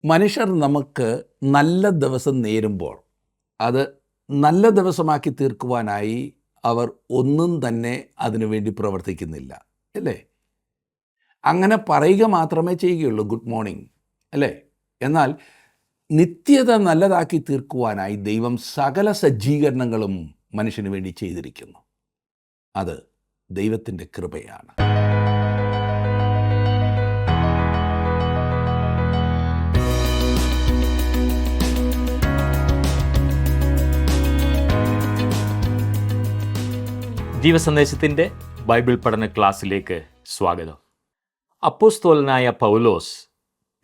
മനുഷ്യർ നമുക്ക് നല്ല ദിവസം നേരുമ്പോൾ അത് നല്ല ദിവസമാക്കി തീർക്കുവാനായി അവർ ഒന്നും തന്നെ അതിനുവേണ്ടി പ്രവർത്തിക്കുന്നില്ല, അല്ലേ? അങ്ങനെ പറയുക മാത്രമേ ചെയ്യുകയുള്ളൂ, ഗുഡ് മോർണിംഗ്, അല്ലേ? എന്നാൽ നിത്യത നല്ലതാക്കി തീർക്കുവാനായി ദൈവം സകല സജ്ജീകരണങ്ങളും മനുഷ്യന് വേണ്ടി ചെയ്തിരിക്കുന്നു. അത് ദൈവത്തിൻ്റെ കൃപയാണ്. ജീവസന്ദേശത്തിൻ്റെ ബൈബിൾ പഠന ക്ലാസ്സിലേക്ക് സ്വാഗതം. അപ്പോസ്തലനായ പൗലോസ്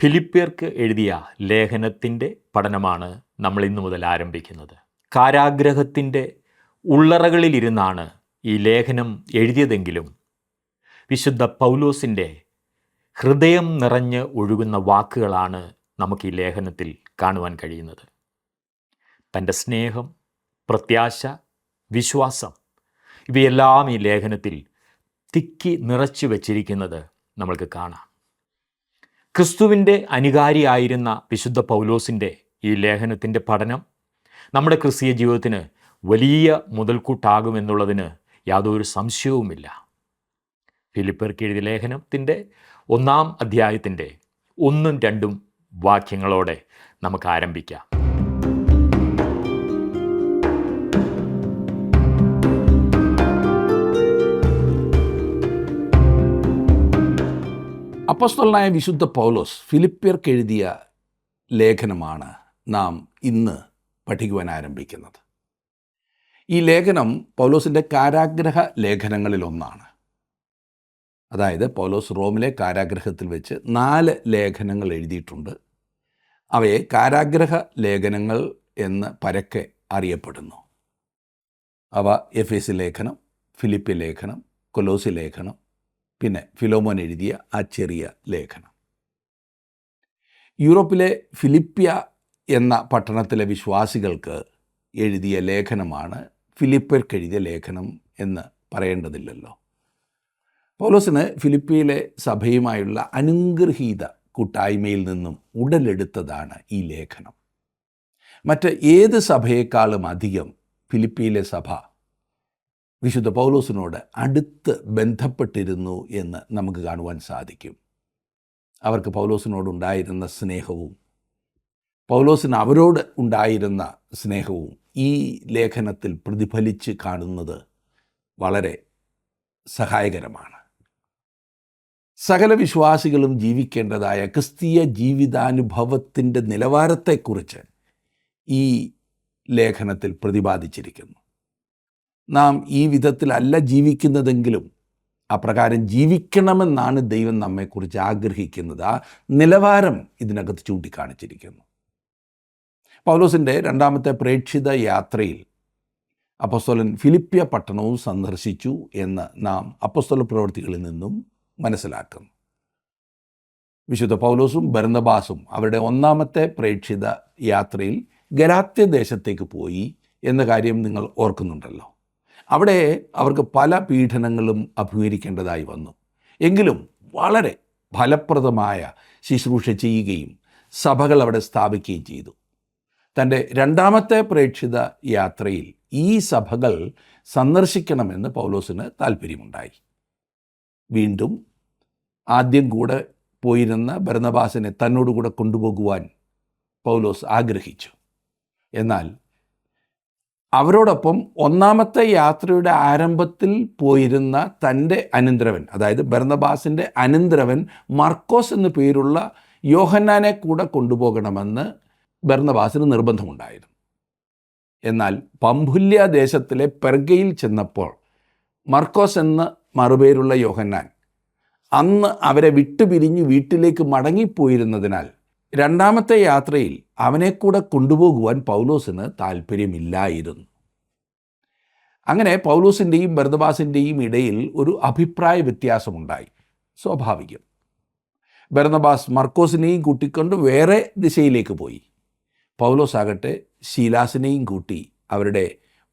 ഫിലിപ്പിയർക്ക് എഴുതിയ ലേഖനത്തിൻ്റെ പഠനമാണ് നമ്മൾ ഇന്നു മുതൽ ആരംഭിക്കുന്നത്. കാരാഗ്രഹത്തിൻ്റെ ഉള്ളറകളിലിരുന്നാണ് ഈ ലേഖനം എഴുതിയതെങ്കിലും വിശുദ്ധ പൗലോസിൻ്റെ ഹൃദയം നിറഞ്ഞ് ഒഴുകുന്ന വാക്കുകളാണ് നമുക്ക് ഈ ലേഖനത്തിൽ കാണുവാൻ കഴിയുന്നത്. തൻ്റെ സ്നേഹം, പ്രത്യാശ, വിശ്വാസം ഇവയെല്ലാം ഈ ലേഖനത്തിൽ തിക്കി നിറച്ചു വച്ചിരിക്കുന്നത് നമ്മൾക്ക് കാണാം. ക്രിസ്തുവിൻ്റെ അനുകാരിയായിരുന്ന വിശുദ്ധ പൗലോസിൻ്റെ ഈ ലേഖനത്തിൻ്റെ പഠനം നമ്മുടെ ക്രിസ്തീയ ജീവിതത്തിന് വലിയ മുതൽക്കൂട്ടാകുമെന്നുള്ളതിന് യാതൊരു സംശയവുമില്ല. ഫിലിപ്പിയർക്ക് എഴുതിയ ലേഖനത്തിൻ്റെ 1-ാം അധ്യായത്തിൻ്റെ 1-2 വാക്യങ്ങളോടെ നമുക്ക് ആരംഭിക്കാം. അപ്പോസ്തലനായ വിശുദ്ധ പൗലോസ് ഫിലിപ്പിയർക്ക് എഴുതിയ ലേഖനമാണ് നാം ഇന്ന് പഠിക്കുവാൻ ആരംഭിക്കുന്നത്. ഈ ലേഖനം പൗലോസിൻ്റെ കാരാഗ്രഹ ലേഖനങ്ങളിലൊന്നാണ്. അതായത് പൗലോസ് റോമിലെ കാരാഗ്രഹത്തിൽ വെച്ച് 4 ലേഖനങ്ങൾ എഴുതിയിട്ടുണ്ട്. അവയെ കാരാഗ്രഹ ലേഖനങ്ങൾ എന്ന് പരക്കെ അറിയപ്പെടുന്നു. അവ എഫേസ്യ ലേഖനം, ഫിലിപ്പി ലേഖനം, കൊലോസി ലേഖനം, പിന്നെ ഫിലോമോൻ എഴുതിയ ആ ചെറിയ ലേഖനം. യൂറോപ്പിലെ ഫിലിപ്പിയ എന്ന പട്ടണത്തിലെ വിശ്വാസികൾക്ക് എഴുതിയ ലേഖനമാണ് ഫിലിപ്പിയർക്ക് എഴുതിയ ലേഖനം എന്ന് പറയേണ്ടതില്ലല്ലോ. പൗലോസിന് ഫിലിപ്പിയിലെ സഭയുമായുള്ള അനുഗ്രഹീത കൂട്ടായ്മയിൽ നിന്നും ഉടലെടുത്തതാണ് ഈ ലേഖനം. മറ്റ് ഏത് സഭയേക്കാളും അധികം ഫിലിപ്പിയിലെ സഭ വിശുദ്ധ പൗലോസിനോട് അടുത്ത് ബന്ധപ്പെട്ടിരുന്നു എന്ന് നമുക്ക് കാണുവാൻ സാധിക്കും. അവർക്ക് പൗലോസിനോടുണ്ടായിരുന്ന സ്നേഹവും പൗലോസിന് അവരോട് ഉണ്ടായിരുന്ന സ്നേഹവും ഈ ലേഖനത്തിൽ പ്രതിഫലിച്ച് കാണുന്നത് വളരെ സഹായകരമാണ്. സകല വിശ്വാസികളും ജീവിക്കേണ്ടതായ ക്രിസ്തീയ ജീവിതാനുഭവത്തിൻ്റെ നിലവാരത്തെക്കുറിച്ച് ഈ ലേഖനത്തിൽ പ്രതിപാദിച്ചിരിക്കുന്നു. നാം ഈ വിധത്തിലല്ല ജീവിക്കുന്നതെങ്കിലും അപ്രകാരം ജീവിക്കണമെന്നാണ് ദൈവം നമ്മെക്കുറിച്ച് ആഗ്രഹിക്കുന്നത്. ആ നിലവാരം ഇതിനകത്ത് ചൂണ്ടിക്കാണിച്ചിരിക്കുന്നു. പൗലോസിൻ്റെ 2-ാമത്തെ പ്രേക്ഷിത യാത്രയിൽ അപ്പോസ്തലൻ ഫിലിപ്പിയ പട്ടണവും സന്ദർശിച്ചു എന്ന് നാം അപ്പോസ്തല പ്രവൃത്തികളിൽ നിന്നും മനസ്സിലാക്കുന്നു. വിശുദ്ധ പൗലോസും ബർന്നബാസും അവരുടെ 1-ാമത്തെ പ്രേക്ഷിത യാത്രയിൽ ഗലാത്യ ദേശത്തേക്ക് പോയി എന്ന കാര്യം നിങ്ങൾ ഓർക്കുന്നുണ്ടല്ലോ. അവിടെ അവർക്ക് പല പീഡനങ്ങളും അഭിമുഖീകരിക്കേണ്ടതായി വന്നു. എങ്കിലും വളരെ ഫലപ്രദമായ ശുശ്രൂഷ ചെയ്യുകയും സഭകൾ അവിടെ സ്ഥാപിക്കുകയും ചെയ്തു. തൻ്റെ 2-ാമത്തെ പ്രേക്ഷിത യാത്രയിൽ ഈ സഭകൾ സന്ദർശിക്കണമെന്ന് പൗലോസിന് താല്പര്യമുണ്ടായി. വീണ്ടും ആദ്യം കൂടെ പോയിരുന്ന ബർന്നബാസിനെ തന്നോടുകൂടെ കൊണ്ടുപോകുവാൻ പൗലോസ് ആഗ്രഹിച്ചു. എന്നാൽ അവരോടൊപ്പം 1-ാമത്തെ യാത്രയുടെ ആരംഭത്തിൽ പോയിരുന്ന തൻ്റെ അനന്തരവൻ, അതായത് ബർന്നബാസിൻ്റെ അനന്തരവൻ മർക്കോസ് എന്നു പേരുള്ള യോഹന്നാനെ കൂടെ കൊണ്ടുപോകണമെന്ന് ബർന്നബാസിന് നിർബന്ധമുണ്ടായിരുന്നു. എന്നാൽ പംഫുല്യ ദേശത്തിലെ പെർഗയിൽ ചെന്നപ്പോൾ മർക്കോസ് എന്ന മറുപേരുള്ള യോഹന്നാൻ അന്ന് അവരെ വിട്ടുപിരിഞ്ഞ് വീട്ടിലേക്ക് മടങ്ങിപ്പോയിരുന്നതിനാൽ 2-ാമത്തെ യാത്രയിൽ അവനെ കൂടെ കൊണ്ടുപോകുവാൻ പൗലോസിന് താല്പര്യമില്ലായിരുന്നു. അങ്ങനെ പൗലോസിൻ്റെയും ബർന്നബാസിൻ്റെയും ഇടയിൽ ഒരു അഭിപ്രായ വ്യത്യാസമുണ്ടായി. സ്വാഭാവികം. ബർന്നബാസ് മർക്കോസിനെയും കൂട്ടിക്കൊണ്ട് വേറെ ദിശയിലേക്ക് പോയി. പൗലോസ് ആകട്ടെ ശീലാസിനെയും കൂട്ടി അവരുടെ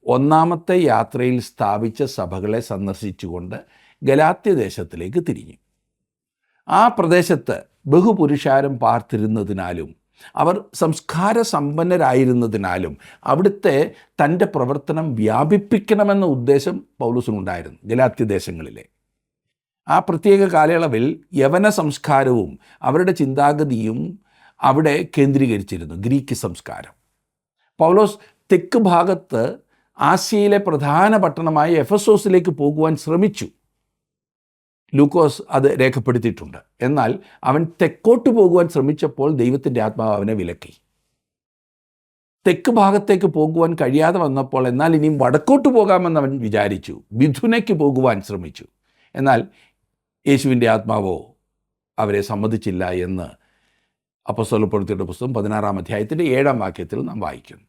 1-ാമത്തെ യാത്രയിൽ സ്ഥാപിച്ച സഭകളെ സന്ദർശിച്ചുകൊണ്ട് ഗലാത്യ ദേശത്തിലേക്ക് തിരിഞ്ഞു. ആ പ്രദേശത്ത് ബഹുപുരുഷാരം പാർത്തിരുന്നതിനാലും അവർ സംസ്കാര സമ്പന്നരായിരുന്നതിനാലും അവിടുത്തെ തൻ്റെ പ്രവർത്തനം വ്യാപിപ്പിക്കണമെന്ന ഉദ്ദേശം പൗലോസിനുണ്ടായിരുന്നു. ഗലാത്യദേശങ്ങളിലെ ആ പ്രത്യേക കാലയളവിൽ യവന സംസ്കാരവും അവരുടെ ചിന്താഗതിയും അവിടെ കേന്ദ്രീകരിച്ചിരുന്നു, ഗ്രീക്ക് സംസ്കാരം. പൗലോസ് തെക്ക് ഭാഗത്ത് ആസിയയിലെ പ്രധാന പട്ടണമായ എഫെസോസിലേക്ക് പോകുവാൻ ശ്രമിച്ചു. ലൂക്കോസ് അത് രേഖപ്പെടുത്തിയിട്ടുണ്ട്. എന്നാൽ അവൻ തെക്കോട്ട് പോകുവാൻ ശ്രമിച്ചപ്പോൾ ദൈവത്തിൻ്റെ ആത്മാവ് അവനെ വിലക്കി. തെക്ക് ഭാഗത്തേക്ക് പോകുവാൻ കഴിയാതെ വന്നപ്പോൾ എന്നാൽ ഇനിയും വടക്കോട്ട് പോകാമെന്ന് അവൻ വിചാരിച്ചു. മിഥുനയ്ക്ക് പോകുവാൻ ശ്രമിച്ചു. എന്നാൽ യേശുവിൻ്റെ ആത്മാവോ അവരെ സമ്മതിച്ചില്ല എന്ന് അപ്പോസ്തലപ്രവൃത്തിയുടെ പുസ്തകം 16-ാം അധ്യായത്തിൻ്റെ 7-ാം വാക്യത്തിൽ നാം വായിക്കുന്നു.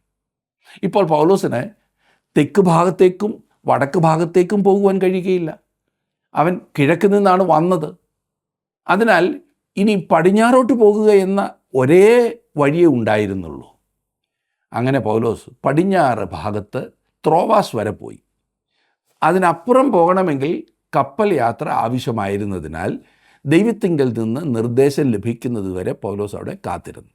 ഇപ്പോൾ പൗലോസിന് തെക്ക് ഭാഗത്തേക്കും വടക്ക് ഭാഗത്തേക്കും പോകുവാൻ കഴിയുകയില്ല. അവൻ കിഴക്ക് നിന്നാണ് വന്നത്. അതിനാൽ ഇനി പടിഞ്ഞാറോട്ട് പോകുക എന്ന ഒരേ വഴിയേ ഉണ്ടായിരുന്നുള്ളൂ. അങ്ങനെ പൗലോസ് പടിഞ്ഞാറ് ഭാഗത്ത് ത്രോവാസ് വരെ പോയി. അതിനപ്പുറം പോകണമെങ്കിൽ കപ്പൽ യാത്ര ആവശ്യമായിരുന്നതിനാൽ ദൈവത്തിങ്കൽ നിന്ന് നിർദ്ദേശം ലഭിക്കുന്നത് വരെ പൗലോസ് അവിടെ കാത്തിരുന്നു.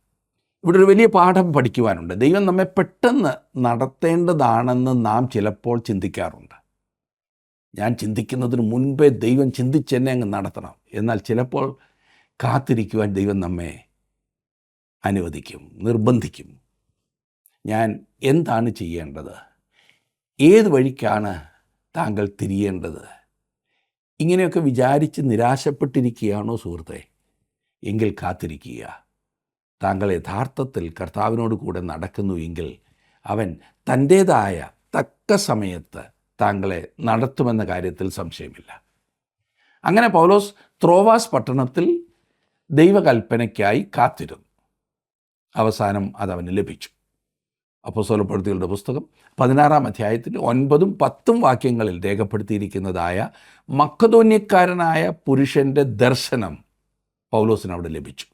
ഇവിടെ ഒരു വലിയ പാഠം പഠിക്കുവാനുണ്ട്. ദൈവം നമ്മെ പെട്ടെന്ന് നടത്തേണ്ടതാണെന്ന് നാം ചിലപ്പോൾ ചിന്തിക്കാറുണ്ട്. ഞാൻ ചിന്തിക്കുന്നതിന് മുൻപേ ദൈവം ചിന്തിച്ചെന്നെ അങ്ങ് നടത്തണം. എന്നാൽ ചിലപ്പോൾ കാത്തിരിക്കുവാൻ ദൈവം നമ്മെ അനുവദിക്കും, നിർബന്ധിക്കും. ഞാൻ എന്താണ് ചെയ്യേണ്ടത്? ഏത് വഴിക്കാണ് താങ്കൾ തിരിയേണ്ടത്? ഇങ്ങനെയൊക്കെ വിചാരിച്ച് നിരാശപ്പെട്ടിരിക്കുകയാണോ സുഹൃത്തെ? എങ്കിൽ കാത്തിരിക്കുക. താങ്കൾ യഥാർത്ഥത്തിൽ കർത്താവിനോട് കൂടെ നടക്കുന്നു എങ്കിൽ അവൻ തൻ്റേതായ തക്ക സമയത്ത് താങ്കളെ നടത്തുമെന്ന കാര്യത്തിൽ സംശയമില്ല. അങ്ങനെ പൗലോസ് ത്രോവാസ് പട്ടണത്തിൽ ദൈവകൽപ്പനയ്ക്കായി കാത്തിരുന്നു. അവസാനം അതവന് ലഭിച്ചു. അപ്പോസ്തലപ്രവൃത്തികളുടെ പുസ്തകം 16-ാം അധ്യായത്തിൻ്റെ 9-10 വാക്യങ്ങളിൽ രേഖപ്പെടുത്തിയിരിക്കുന്നതായ മക്കദോന്യക്കാരനായ പുരുഷൻ്റെ ദർശനം പൗലോസിന് അവിടെ ലഭിച്ചു.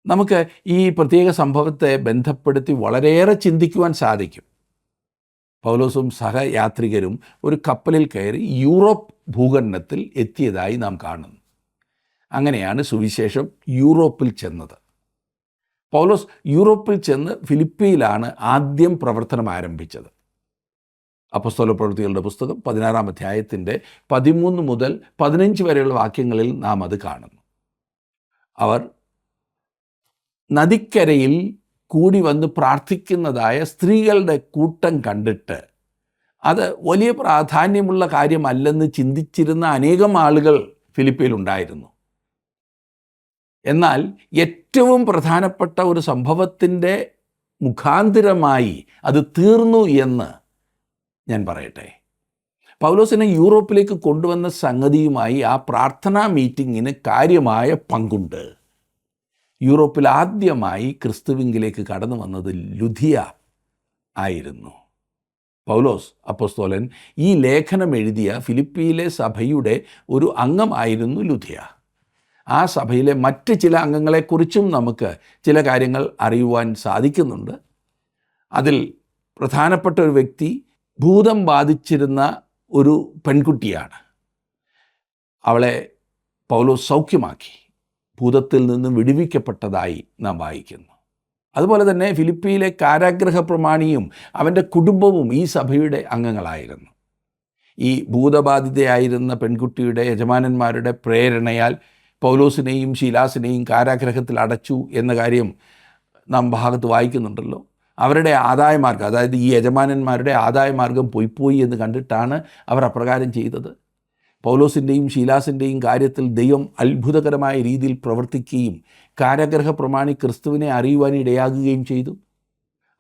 നമുക്ക് ഈ പ്രത്യേക സംഭവത്തെ ബന്ധപ്പെടുത്തി വളരെയേറെ ചിന്തിക്കുവാൻ സാധിക്കും. പൗലോസും സഹയാത്രികരും ഒരു കപ്പലിൽ കയറി യൂറോപ്പ് ഭൂഖണ്ഡത്തിൽ എത്തിയതായി നാം കാണുന്നു. അങ്ങനെയാണ് സുവിശേഷം യൂറോപ്പിൽ ചെന്നത്. പൗലോസ് യൂറോപ്പിൽ ചെന്ന് ഫിലിപ്പിയിലാണ് ആദ്യം പ്രവർത്തനം ആരംഭിച്ചത്. അപ്പോസ്തലപ്രവൃത്തികളുടെ പുസ്തകം 16-ാം അധ്യായത്തിൻ്റെ 13 മുതൽ 15 വരെയുള്ള വാക്യങ്ങളിൽ നാം അത് കാണുന്നു. അവർ നദിക്കരയിൽ കൂടി വന്ന് പ്രാർത്ഥിക്കുന്നതായ സ്ത്രീകളുടെ കൂട്ടം കണ്ടിട്ട് അത് വലിയ പ്രാധാന്യമുള്ള കാര്യമല്ലെന്ന് ചിന്തിച്ചിരുന്ന അനേകം ആളുകൾ ഫിലിപ്പിയിലുണ്ടായിരുന്നു. എന്നാൽ ഏറ്റവും പ്രധാനപ്പെട്ട ഒരു സംഭവത്തിൻ്റെ മുഖാന്തിരമായി അത് തീർന്നു എന്ന് ഞാൻ പറയട്ടെ. പൗലോസിനെ യൂറോപ്പിലേക്ക് കൊണ്ടുവന്ന സംഗതിയുമായി ആ പ്രാർത്ഥനാ മീറ്റിങ്ങിന് കാര്യമായ പങ്കുണ്ട്. യൂറോപ്പിൽ ആദ്യമായി ക്രിസ്തുവിങ്കിലേക്ക് കടന്നു വന്നത് ലുദിയ ആയിരുന്നു. പൗലോസ് അപ്പോസ്തലൻ ഈ ലേഖനം എഴുതിയ ഫിലിപ്പിയിലെ സഭയുടെ ഒരു അംഗമായിരുന്നു ലുദിയ. ആ സഭയിലെ മറ്റ് ചില അംഗങ്ങളെക്കുറിച്ചും നമുക്ക് ചില കാര്യങ്ങൾ അറിയുവാൻ സാധിക്കുന്നുണ്ട്. അതിൽ പ്രധാനപ്പെട്ട ഒരു വ്യക്തി ഭൂതം ബാധിച്ചിരുന്ന ഒരു പെൺകുട്ടിയാണ്. അവളെ പൗലോസ് സൗഖ്യമാക്കി, ഭൂതത്തിൽ നിന്നും വിടുവിക്കപ്പെട്ടതായി നാം വായിക്കുന്നു. അതുപോലെ തന്നെ ഫിലിപ്പിയിലെ കാരാഗ്രഹ പ്രമാണിയും അവൻ്റെ കുടുംബവും ഈ സഭയുടെ അംഗങ്ങളായിരുന്നു. ഈ ഭൂതബാധിതയായിരുന്ന പെൺകുട്ടിയുടെ യജമാനന്മാരുടെ പ്രേരണയാൽ പൗലോസിനെയും ശീലാസിനെയും കാരാഗ്രഹത്തിൽ അടച്ചു എന്ന കാര്യം നാം ഭാഗത്ത് വായിക്കുന്നുണ്ടല്ലോ. അവരുടെ ആദായമാർഗം, അതായത് ഈ യജമാനന്മാരുടെ ആദായമാർഗം പോയി എന്ന് കണ്ടിട്ടാണ് അവർ അപ്രകാരം ചെയ്തത്. പൗലോസിൻ്റെയും ശീലാസിൻ്റെയും കാര്യത്തിൽ ദൈവം അത്ഭുതകരമായ രീതിയിൽ പ്രവർത്തിക്കുകയും കാരാഗ്രഹ പ്രമാണി ക്രിസ്തുവിനെ അറിയുവാൻ ഇടയാകുകയും ചെയ്തു.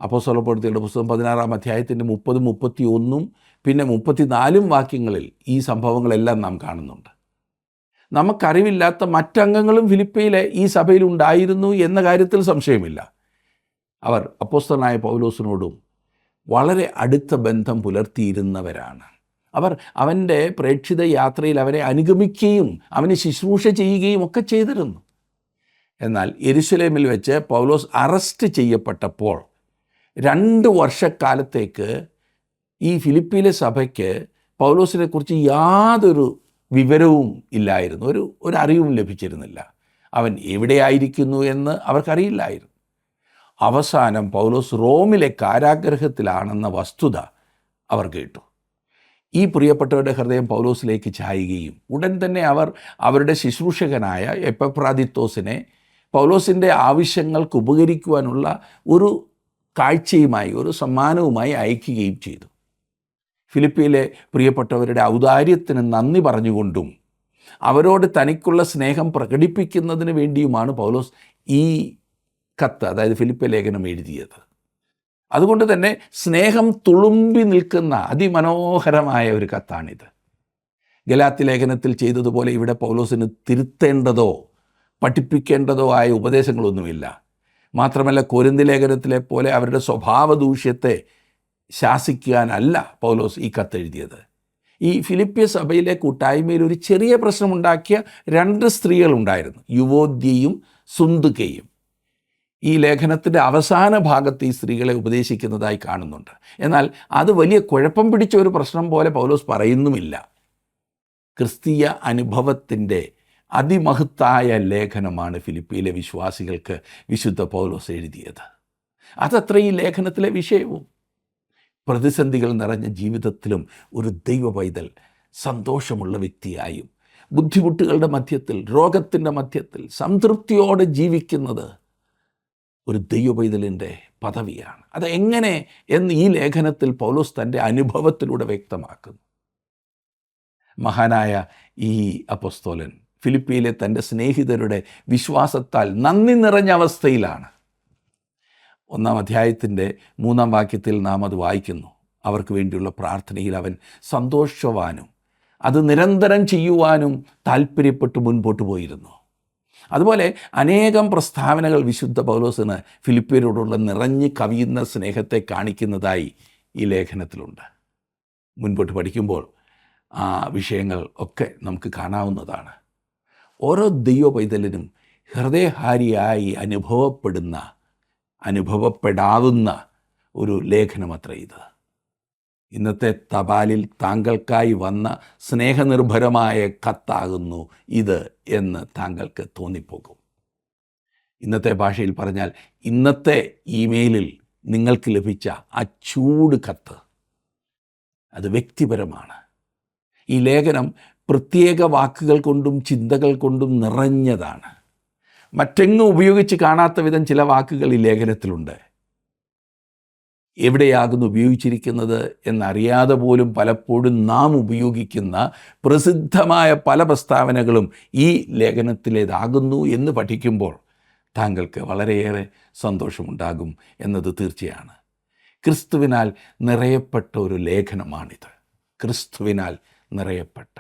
അപ്പോസ്തലപ്രവൃത്തികളുടെ പുസ്തകം 16-ാം അധ്യായത്തിൻ്റെ 30, 31 പിന്നെ 34 വാക്യങ്ങളിൽ ഈ സംഭവങ്ങളെല്ലാം നാം കാണുന്നുണ്ട്. നമുക്കറിവില്ലാത്ത മറ്റംഗങ്ങളും ഫിലിപ്പിയിലെ ഈ സഭയിൽ ഉണ്ടായിരുന്നു എന്ന കാര്യത്തിൽ സംശയമില്ല. അവർ അപ്പോസ്തലനായ പൗലോസിനോടും വളരെ അടുത്ത ബന്ധം പുലർത്തിയിരുന്നവരാണ്. അവർ അവൻ്റെ പ്രേക്ഷിത യാത്രയിൽ അവരെ അനുഗമിക്കുകയും അവന് ശുശ്രൂഷ ചെയ്യുകയും ഒക്കെ ചെയ്തിരുന്നു. എന്നാൽ യെരുശലേമിൽ വെച്ച് പൗലോസ് അറസ്റ്റ് ചെയ്യപ്പെട്ടപ്പോൾ 2 വർഷക്കാലത്തേക്ക് ഈ ഫിലിപ്പിയിലെ സഭയ്ക്ക് പൗലോസിനെക്കുറിച്ച് യാതൊരു വിവരവും ഇല്ലായിരുന്നു, ഒരു അറിവും ലഭിച്ചിരുന്നില്ല. അവൻ എവിടെയായിരിക്കുന്നു എന്ന് അവർക്കറിയില്ലായിരുന്നു. അവസാനം പൗലോസ് റോമിലെ കാരാഗൃഹത്തിലാണെന്ന വസ്തുത അവർ കേട്ടു. ഈ പ്രിയപ്പെട്ടവരുടെ ഹൃദയം പൗലോസിലേക്ക് ചായുകയും ഉടൻ തന്നെ അവർ അവരുടെ ശുശ്രൂഷകനായ എപ്പഫ്രാദിത്തോസിനെ പൗലോസിൻ്റെ ആവശ്യങ്ങൾക്ക് ഉപകരിക്കുവാനുള്ള ഒരു കാഴ്ചയുമായി, ഒരു സമ്മാനവുമായി അയക്കുകയും ചെയ്തു. ഫിലിപ്പിയിലെ പ്രിയപ്പെട്ടവരുടെ ഔദാര്യത്തിന് നന്ദി പറഞ്ഞുകൊണ്ടും അവരോട് തനിക്കുള്ള സ്നേഹം പ്രകടിപ്പിക്കുന്നതിന് വേണ്ടിയുമാണ് പൗലോസ് ഈ കത്ത്, അതായത് ഫിലിപ്പി ലേഖനം എഴുതിയത്. അതുകൊണ്ട് തന്നെ സ്നേഹം തുളുമ്പി നിൽക്കുന്ന അതിമനോഹരമായ ഒരു കത്താണിത്. ഗലാത്യ ലേഖനത്തിൽ ചെയ്തതുപോലെ ഇവിടെ പൗലോസിന് തിരുത്തേണ്ടതോ പഠിപ്പിക്കേണ്ടതോ ആയ ഉപദേശങ്ങളൊന്നുമില്ല. മാത്രമല്ല കൊരിന്തി ലേഖനത്തിലെ പോലെ അവരുടെ സ്വഭാവ ദൂഷ്യത്തെ ശാസിക്കാനല്ല പൗലോസ് ഈ കത്തെഴുതിയത്. ഈ ഫിലിപ്പിയ സഭയിലെ കൂട്ടായ്മയിൽ ഒരു ചെറിയ പ്രശ്നമുണ്ടാക്കിയ 2 സ്ത്രീകളുണ്ടായിരുന്നു, യുവോദ്യയും സുന്ദുകയും. ഈ ലേഖനത്തിൻ്റെ അവസാന ഭാഗത്ത് ഈ സ്ത്രീകളെ ഉപദേശിക്കുന്നതായി കാണുന്നുണ്ട്. എന്നാൽ അത് വലിയ കുഴപ്പം പിടിച്ച ഒരു പ്രശ്നം പോലെ പൗലോസ് പറയുന്നുമില്ല. ക്രിസ്തീയ അനുഭവത്തിൻ്റെ അതിമഹത്തായ ലേഖനമാണ് ഫിലിപ്പിയിലെ വിശ്വാസികൾക്ക് വിശുദ്ധ പൗലോസ് എഴുതിയത്. അതത്ര ഈ ലേഖനത്തിലെ വിഷയവും. പ്രതിസന്ധികൾ നിറഞ്ഞ ജീവിതത്തിലും ഒരു ദൈവ പൈതൽ സന്തോഷമുള്ള വ്യക്തിയായും ബുദ്ധിമുട്ടുകളുടെ മധ്യത്തിൽ, രോഗത്തിൻ്റെ മധ്യത്തിൽ സംതൃപ്തിയോടെ ജീവിക്കുന്നത് ഒരു ദൈവ പൈതലിൻ്റെ പദവിയാണ്. അതെങ്ങനെ എന്ന് ഈ ലേഖനത്തിൽ പൗലോസ് തൻ്റെ അനുഭവത്തിലൂടെ വ്യക്തമാക്കുന്നു. മഹാനായ ഈ അപ്പോസ്തലൻ ഫിലിപ്പിയിലെ തൻ്റെ സ്നേഹിതരുടെ വിശ്വാസത്താൽ നന്ദി നിറഞ്ഞ അവസ്ഥയിലാണ്. 1-ാം അധ്യായത്തിൻ്റെ 3-ാം വാക്യത്തിൽ നാം അത് വായിക്കുന്നു. അവർക്ക് വേണ്ടിയുള്ള പ്രാർത്ഥനയിൽ അവൻ സന്തോഷവാനും അത് നിരന്തരം ചെയ്യുവാനും താല്പര്യപ്പെട്ട് മുൻപോട്ട് പോയിരുന്നു. അതുപോലെ അനേകം പ്രസ്താവനകൾ വിശുദ്ധ പൗലോസിന് ഫിലിപ്പിയരോടുള്ള നിറഞ്ഞു കവിയുന്ന സ്നേഹത്തെ കാണിക്കുന്നതായി ഈ ലേഖനത്തിലുണ്ട്. മുൻപോട്ട് പഠിക്കുമ്പോൾ ആ വിഷയങ്ങൾ ഒക്കെ നമുക്ക് കാണാവുന്നതാണ്. ഓരോ ദൈവ പൈതലിനും ഹൃദയഹാരിയായി അനുഭവപ്പെടാവുന്ന ഒരു ലേഖനമത്ര ഇത്. ഇന്നത്തെ തപാലിൽ താങ്കൾക്കായി വന്ന സ്നേഹനിർഭരമായ കത്താകുന്നു ഇത് എന്ന് താങ്കൾക്ക് തോന്നിപ്പോകും. ഇന്നത്തെ ഭാഷയിൽ പറഞ്ഞാൽ ഇന്നത്തെ ഇമെയിലിൽ നിങ്ങൾക്ക് ലഭിച്ച ആ ചൂട് കത്ത് അത് വ്യക്തിപരമാണ്. ഈ ലേഖനം പ്രത്യേക വാക്കുകൾ കൊണ്ടും ചിന്തകൾ കൊണ്ടും നിറഞ്ഞതാണ്. മറ്റെങ്ങും ഉപയോഗിച്ച് കാണാത്ത വിധം ചില വാക്കുകൾ ഈ ലേഖനത്തിലുണ്ട്. എവിടെയാകുന്നു ഉപയോഗിച്ചിരിക്കുന്നത് എന്നറിയാതെ പോലും പലപ്പോഴും നാം ഉപയോഗിക്കുന്ന പ്രസിദ്ധമായ പല പ്രസ്താവനകളും ഈ ലേഖനത്തിലേതാകുന്നു എന്ന് പഠിക്കുമ്പോൾ താങ്കൾക്ക് വളരെയേറെ സന്തോഷമുണ്ടാകും എന്നത് തീർച്ചയാണ്. ക്രിസ്തുവിനാൽ നിറയപ്പെട്ട ഒരു ലേഖനമാണിത്. ക്രിസ്തുവിനാൽ നിറയപ്പെട്ട.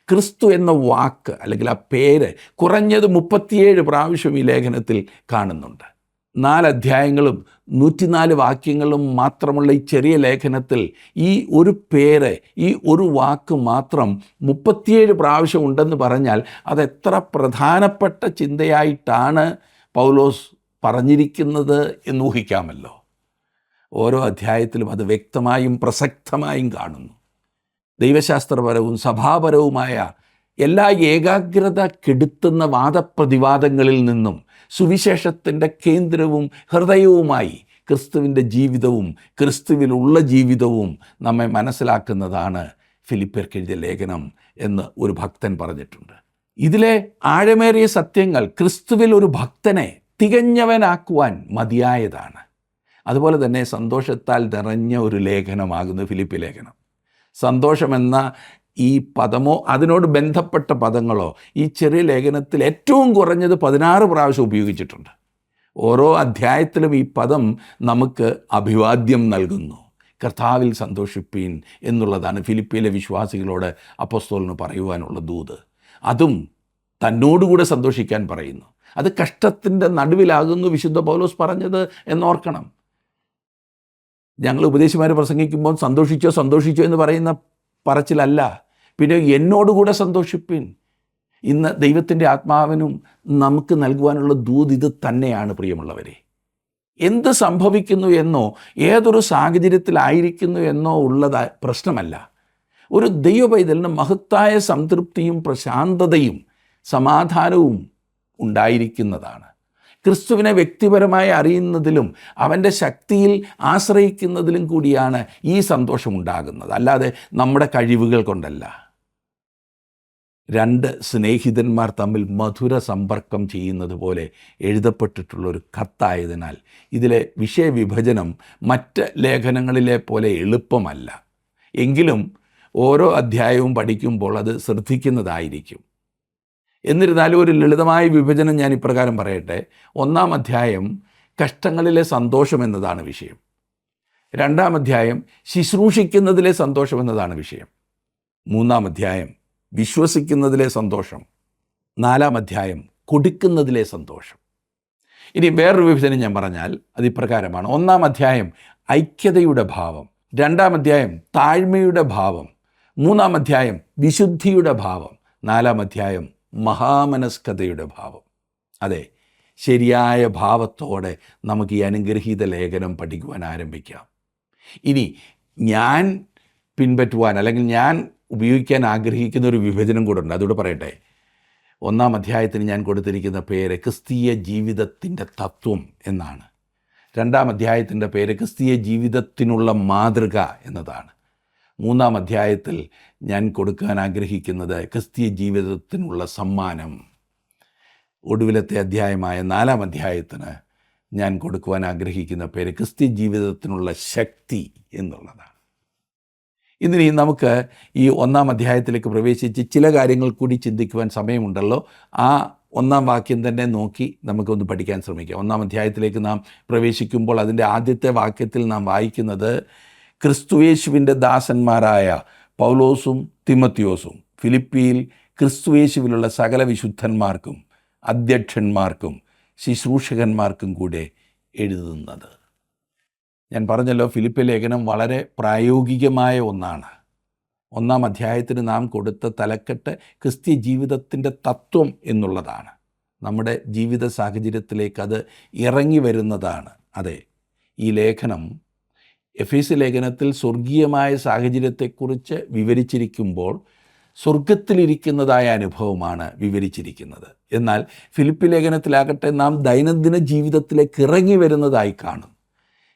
ക്രിസ്തു എന്ന വാക്ക് അല്ലെങ്കിൽ ആ പേര് കുറഞ്ഞത് 37 പ്രാവശ്യം ഈ ലേഖനത്തിൽ കാണുന്നുണ്ട്. 4 അധ്യായങ്ങളും 104 വാക്യങ്ങളും മാത്രമുള്ള ഈ ചെറിയ ലേഖനത്തിൽ ഈ ഒരു പേര്, ഈ ഒരു വാക്ക് മാത്രം 37 പ്രാവശ്യം ഉണ്ടെന്ന് പറഞ്ഞാൽ അതെത്ര പ്രധാനപ്പെട്ട ചിന്തയായിട്ടാണ് പൗലോസ് പറഞ്ഞിരിക്കുന്നത് എന്ന് ഊഹിക്കാമല്ലോ. ഓരോ അധ്യായത്തിലും അത് വ്യക്തമായും പ്രസക്തമായും കാണുന്നു. ദൈവശാസ്ത്രപരവും സഭാപരവുമായ എല്ലാ ഏകാഗ്രത കെടുത്തുന്ന വാദപ്രതിവാദങ്ങളിൽ നിന്നും സുവിശേഷത്തിൻ്റെ കേന്ദ്രവും ഹൃദയവുമായി ക്രിസ്തുവിൻ്റെ ജീവിതവും ക്രിസ്തുവിലുള്ള ജീവിതവും നമ്മെ മനസ്സിലാക്കുന്നതാണ് ഫിലിപ്പിയർക്ക് എഴുതിയ ലേഖനം എന്ന് ഒരു ഭക്തൻ പറഞ്ഞിട്ടുണ്ട്. ഇതിലെ ആഴമേറിയ സത്യങ്ങൾ ക്രിസ്തുവിൽ ഒരു ഭക്തനെ തികഞ്ഞവനാക്കുവാൻ മതിയായതാണ്. അതുപോലെ തന്നെ സന്തോഷത്താൽ നിറഞ്ഞ ഒരു ലേഖനമാകുന്നു ഫിലിപ്പി ലേഖനം. സന്തോഷമെന്ന ഈ പദമോ അതിനോട് ബന്ധപ്പെട്ട പദങ്ങളോ ഈ ചെറിയ ലേഖനത്തിൽ ഏറ്റവും കുറഞ്ഞത് 16 പ്രാവശ്യം ഉപയോഗിച്ചിട്ടുണ്ട്. ഓരോ അധ്യായത്തിലും ഈ പദം നമുക്ക് അഭിവാദ്യം നൽകുന്നു. കർത്താവിൽ സന്തോഷിപ്പീൻ എന്നുള്ളതാണ് ഫിലിപ്പിയിലെ വിശ്വാസികളോട് അപ്പോസ്തലന് പറയുവാനുള്ള ദൂത്. അതും തന്നോടുകൂടെ സന്തോഷിക്കാൻ പറയുന്നു. അത് കഷ്ടത്തിൻ്റെ നടുവിലാകുന്നു വിശുദ്ധ പൗലോസ് പറഞ്ഞത് എന്നോർക്കണം. ഞങ്ങൾ ഉപദേശിമാർ പ്രസംഗിക്കുമ്പോൾ സന്തോഷിച്ചോ എന്ന് പറയുന്ന പറച്ചിലല്ല. പിന്നെ എന്നോടുകൂടെ സന്തോഷിപ്പിൻ. ഇന്ന് ദൈവത്തിൻ്റെ ആത്മാവിനും നമുക്ക് നൽകുവാനുള്ള ദൂത് ഇത് തന്നെയാണ് പ്രിയമുള്ളവരെ. എന്ത് സംഭവിക്കുന്നു എന്നോ ഏതൊരു സാഹചര്യത്തിലായിരിക്കുന്നു എന്നോ ഉള്ളത് പ്രശ്നമല്ല. ഒരു ദൈവ പൈതലിന് മഹത്തായ സംതൃപ്തിയും പ്രശാന്തതയും സമാധാനവും ഉണ്ടായിരിക്കുന്നതാണ്. ക്രിസ്തുവിനെ വ്യക്തിപരമായി അറിയുന്നതിലും അവൻ്റെ ശക്തിയിൽ ആശ്രയിക്കുന്നതിലും കൂടിയാണ് ഈ സന്തോഷമുണ്ടാകുന്നത്, അല്ലാതെ നമ്മുടെ കഴിവുകൾ കൊണ്ടല്ല. രണ്ട് സ്നേഹിതന്മാർ തമ്മിൽ മധുര സമ്പർക്കം ചെയ്യുന്നത് പോലെ എഴുതപ്പെട്ടിട്ടുള്ളൊരു കത്തായതിനാൽ ഇതിലെ വിഷയവിഭജനം മറ്റ് ലേഖനങ്ങളിലെ പോലെ എളുപ്പമല്ല. എങ്കിലും ഓരോ അധ്യായവും പഠിക്കുമ്പോൾ അത് ശ്രദ്ധിക്കുന്നതായിരിക്കും. എന്നിരുന്നാലും ഒരു ലളിതമായ വിഭജനം ഞാൻ ഇപ്രകാരം പറയട്ടെ. 1-ാം അധ്യായം കഷ്ടങ്ങളിലെ സന്തോഷം എന്നതാണ് വിഷയം. 2-ാം അധ്യായം ശുശ്രൂഷിക്കുന്നതിലെ സന്തോഷം എന്നതാണ് വിഷയം. 3-ാം അധ്യായം വിശ്വസിക്കുന്നതിലെ സന്തോഷം. 4-ാം അധ്യായം കൊടുക്കുന്നതിലെ സന്തോഷം. ഇനി വേറൊരു വിഭജനം ഞാൻ പറഞ്ഞാൽ അത് ഇപ്രകാരമാണ്. 1-ാം അധ്യായം ഐക്യതയുടെ ഭാവം, 2-ാം അധ്യായം താഴ്മയുടെ ഭാവം, 3-ാം അധ്യായം വിശുദ്ധിയുടെ ഭാവം, 4-ാം അധ്യായം മഹാമനസ്കതയുടെ ഭാവം. അതെ, ശരിയായ ഭാവത്തോടെ നമുക്ക് ഈ അനുഗ്രഹീത ലേഖനം പഠിക്കുവാൻ ആരംഭിക്കാം. ഇനി ഞാൻ പിൻപറ്റുവാൻ അല്ലെങ്കിൽ ഞാൻ ഉപയോഗിക്കാൻ ആഗ്രഹിക്കുന്ന ഒരു വിഭജനം കൂടെ ഉണ്ട്, അതുകൂടെ പറയട്ടെ. 1-ാം അധ്യായത്തിന് ഞാൻ കൊടുത്തിരിക്കുന്ന പേര് ക്രിസ്തീയ ജീവിതത്തിൻ്റെ തത്വം എന്നാണ്. 2-ാം അധ്യായത്തിൻ്റെ പേര് ക്രിസ്തീയ ജീവിതത്തിനുള്ള മാതൃക എന്നതാണ്. 3-ാം അധ്യായത്തിൽ ഞാൻ കൊടുക്കാൻ ആഗ്രഹിക്കുന്നത് ക്രിസ്തീയ ജീവിതത്തിനുള്ള സമ്മാനം. ഒടുവിലത്തെ അധ്യായമായ 4-ാം അധ്യായത്തിന് ഞാൻ കൊടുക്കുവാൻ ആഗ്രഹിക്കുന്ന പേര് ക്രിസ്തീയ ജീവിതത്തിനുള്ള ശക്തി എന്നുള്ളതാണ്. ഇനി നമുക്ക് ഈ 1-ാം അധ്യായത്തിലേക്ക് പ്രവേശിച്ച് ചില കാര്യങ്ങൾ കൂടി ചിന്തിക്കുവാൻ സമയമുണ്ടല്ലോ. ആ 1-ാം വാക്യം തന്നെ നോക്കി നമുക്കൊന്ന് പഠിക്കാൻ ശ്രമിക്കാം. 1-ാം അധ്യായത്തിലേക്ക് നാം പ്രവേശിക്കുമ്പോൾ അതിൻ്റെ ആദ്യത്തെ വാക്യത്തിൽ നാം വായിക്കുന്നത്, ക്രിസ്തുയേശുവിൻ്റെ ദാസന്മാരായ പൗലോസും തിമത്തിയോസും ഫിലിപ്പിയിൽ ക്രിസ്തുയേശുവിലുള്ള സകല വിശുദ്ധന്മാർക്കും അധ്യക്ഷന്മാർക്കും ശുശ്രൂഷകന്മാർക്കും കൂടെ എഴുതുന്നത്. ഞാൻ പറഞ്ഞല്ലോ, ഫിലിപ്പി ലേഖനം വളരെ പ്രായോഗികമായ ഒന്നാണ്. 1-ാം അധ്യായത്തിന് നാം കൊടുത്ത തലക്കെട്ട് ക്രിസ്തീയ ജീവിതത്തിൻ്റെ തത്വം എന്നുള്ളതാണ്. നമ്മുടെ ജീവിത സാഹചര്യത്തിലേക്ക് അത് ഇറങ്ങി വരുന്നതാണ്. അതെ, ഈ ലേഖനം എഫേസ്യ ലേഖനത്തിൽ സ്വർഗീയമായ സാഹചര്യത്തെക്കുറിച്ച് വിവരിച്ചിരിക്കുമ്പോൾ സ്വർഗത്തിലിരിക്കുന്നതായ അനുഭവമാണ് വിവരിച്ചിരിക്കുന്നത്. എന്നാൽ ഫിലിപ്പി ലേഖനത്തിലാകട്ടെ നാം ദൈനംദിന ജീവിതത്തിലേക്ക് ഇറങ്ങി വരുന്നതായി കാണും.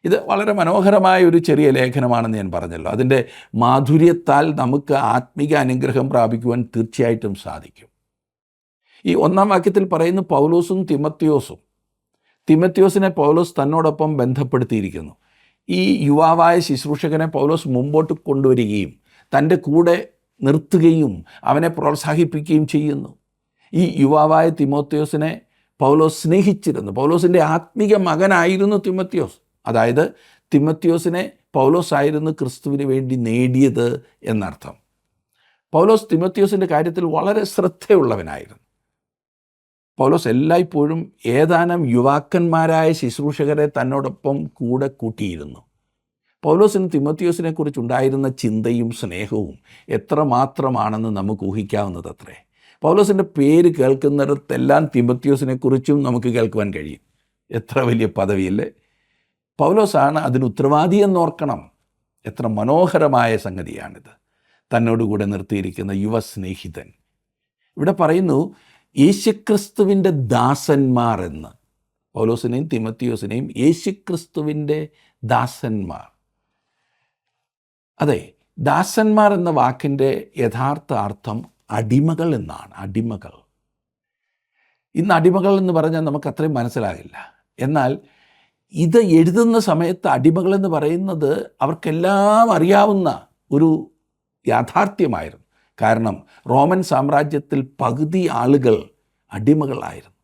ഇത് വളരെ മനോഹരമായ ഒരു ചെറിയ ലേഖനമാണെന്ന് ഞാൻ പറഞ്ഞല്ലോ. അതിൻ്റെ മാധുര്യത്താൽ നമുക്ക് ആത്മീക അനുഗ്രഹം പ്രാപിക്കുവാൻ തീർച്ചയായിട്ടും സാധിക്കും. ഈ 1-ാം വാക്യത്തിൽ പറയുന്നു പൗലോസും തിമത്തിയോസും. തിമത്തിയോസിനെ പൗലോസ് തന്നോടൊപ്പം ബന്ധപ്പെടുത്തിയിരിക്കുന്നു. ഈ യുവാവായ ശുശ്രൂഷകനെ പൗലോസ് മുമ്പോട്ട് കൊണ്ടുവരികയും തൻ്റെ കൂടെ നിർത്തുകയും അവനെ പ്രോത്സാഹിപ്പിക്കുകയും ചെയ്യുന്നു. ഈ യുവാവായ തിമോത്തിയോസിനെ പൗലോസ് സ്നേഹിച്ചിരുന്നു. പൗലോസിൻ്റെ ആത്മീക മകനായിരുന്നു തിമത്തിയോസ്. അതായത് തിമത്തിയോസിനെ പൗലോസ് ആയിരുന്നു ക്രിസ്തുവിന് വേണ്ടി നേടിയത് എന്നർത്ഥം. പൗലോസ് തിമത്തിയോസിൻ്റെ കാര്യത്തിൽ വളരെ ശ്രദ്ധയുള്ളവനായിരുന്നു. പൗലോസ് എല്ലായ്പ്പോഴും ഏതാനും യുവാക്കന്മാരായ ശുശ്രൂഷകരെ തന്നോടൊപ്പം കൂടെ കൂട്ടിയിരുന്നു. പൗലോസിന് തിമത്തിയോസിനെ കുറിച്ചുണ്ടായിരുന്ന ചിന്തയും സ്നേഹവും എത്രമാത്രമാണെന്ന് നമുക്ക് ഊഹിക്കാവുന്നതത്രേ. പൗലോസിൻ്റെ പേര് കേൾക്കുന്നിടത്തെല്ലാം തിമത്തിയോസിനെക്കുറിച്ചും നമുക്ക് കേൾക്കുവാൻ കഴിയും. എത്ര വലിയ പദവിയല്ലേ! പൗലോസാണ് അതിന് ഉത്തരവാദി എന്നോർക്കണം. എത്ര മനോഹരമായ സംഗതിയാണിത്. തന്നോടുകൂടെ നിർത്തിയിരിക്കുന്ന യുവസ്നേഹിതൻ. ഇവിടെ പറയുന്നു യേശുക്രിസ്തുവിൻ്റെ ദാസന്മാർ എന്ന്. പൗലോസിനെയും തിമത്തിയോസിനെയും യേശുക്രിസ്തുവിൻ്റെ ദാസന്മാർ. അതെ, ദാസന്മാർ എന്ന വാക്കിൻ്റെ യഥാർത്ഥ അർത്ഥം അടിമകൾ എന്നാണ്. അടിമകൾ. ഇന്ന് അടിമകൾ എന്ന് പറഞ്ഞാൽ നമുക്ക് അത്രയും മനസ്സിലാകില്ല. എന്നാൽ ഇത് എഴുതുന്ന സമയത്ത് അടിമകളെന്ന് പറയുന്നത് അവർക്കെല്ലാം അറിയാവുന്ന ഒരു യാഥാർത്ഥ്യമായിരുന്നു. കാരണം റോമൻ സാമ്രാജ്യത്തിൽ പകുതി ആളുകൾ അടിമകളായിരുന്നു.